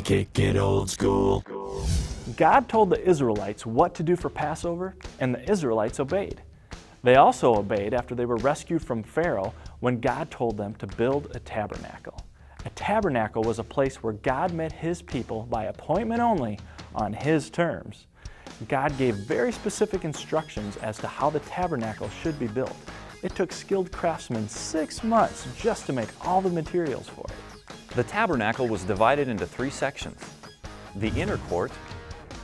kick it old school. God told the Israelites what to do for Passover, and the Israelites obeyed. They also obeyed after they were rescued from Pharaoh when God told them to build a tabernacle. A tabernacle was a place where God met His people by appointment only on His terms. God gave very specific instructions as to how the tabernacle should be built. It took skilled craftsmen 6 months just to make all the materials for it. The tabernacle was divided into 3 sections: the inner court,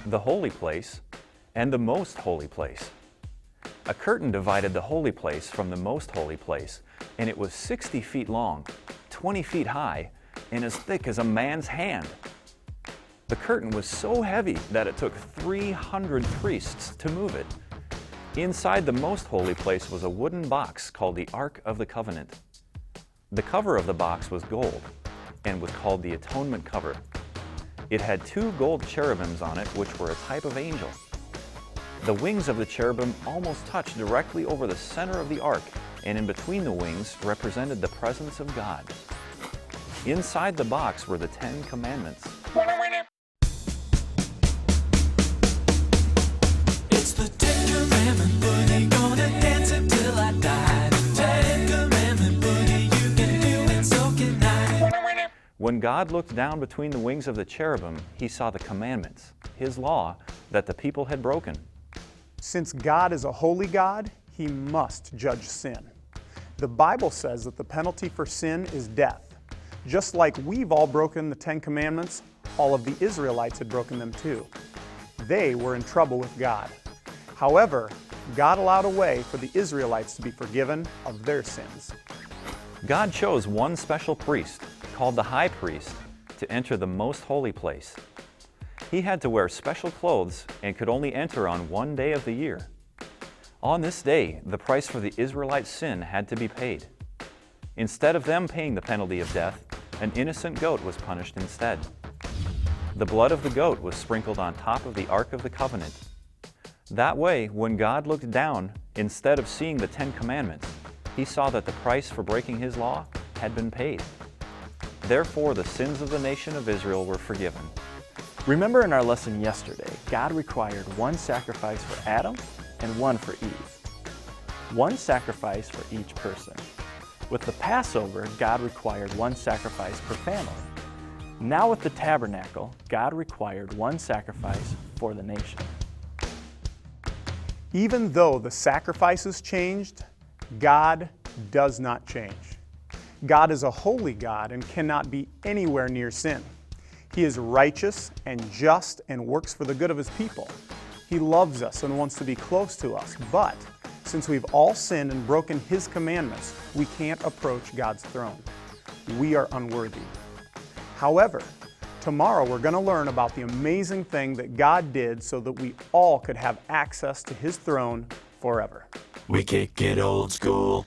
the holy place, and the most holy place. A curtain divided the holy place from the most holy place, and it was 60 feet long, 20 feet high, and as thick as a man's hand. The curtain was so heavy that it took 300 priests to move it. Inside the most holy place was a wooden box called the Ark of the Covenant. The cover of the box was gold and was called the Atonement Cover. It had 2 gold cherubims on it, which were a type of angel. The wings of the cherubim almost touched directly over the center of the ark, and in between the wings represented the presence of God. Inside the box were the 10 Commandments. It's the 10 Commandment boogie, gonna dance until I die. 10 Commandment boogie, you can do it, so can I. When God looked down between the wings of the cherubim, He saw the commandments, His law, that the people had broken. Since God is a holy God, He must judge sin. The Bible says that the penalty for sin is death. Just like we've all broken the 10 Commandments, all of the Israelites had broken them too. They were in trouble with God. However, God allowed a way for the Israelites to be forgiven of their sins. God chose one special priest, called the high priest, to enter the most holy place. He had to wear special clothes and could only enter on one day of the year. On this day, the price for the Israelites' sin had to be paid. Instead of them paying the penalty of death, an innocent goat was punished instead. The blood of the goat was sprinkled on top of the Ark of the Covenant. That way, when God looked down, instead of seeing the 10 Commandments, He saw that the price for breaking His law had been paid. Therefore, the sins of the nation of Israel were forgiven. Remember in our lesson yesterday, God required one sacrifice for Adam and one for Eve. One sacrifice for each person. With the Passover, God required one sacrifice per family. Now with the tabernacle, God required one sacrifice for the nation. Even though the sacrifices changed, God does not change. God is a holy God and cannot be anywhere near sin. He is righteous and just and works for the good of His people. He loves us and wants to be close to us, but since we've all sinned and broken His commandments, we can't approach God's throne. We are unworthy. However, tomorrow we're going to learn about the amazing thing that God did so that we all could have access to His throne forever. We kick it old school.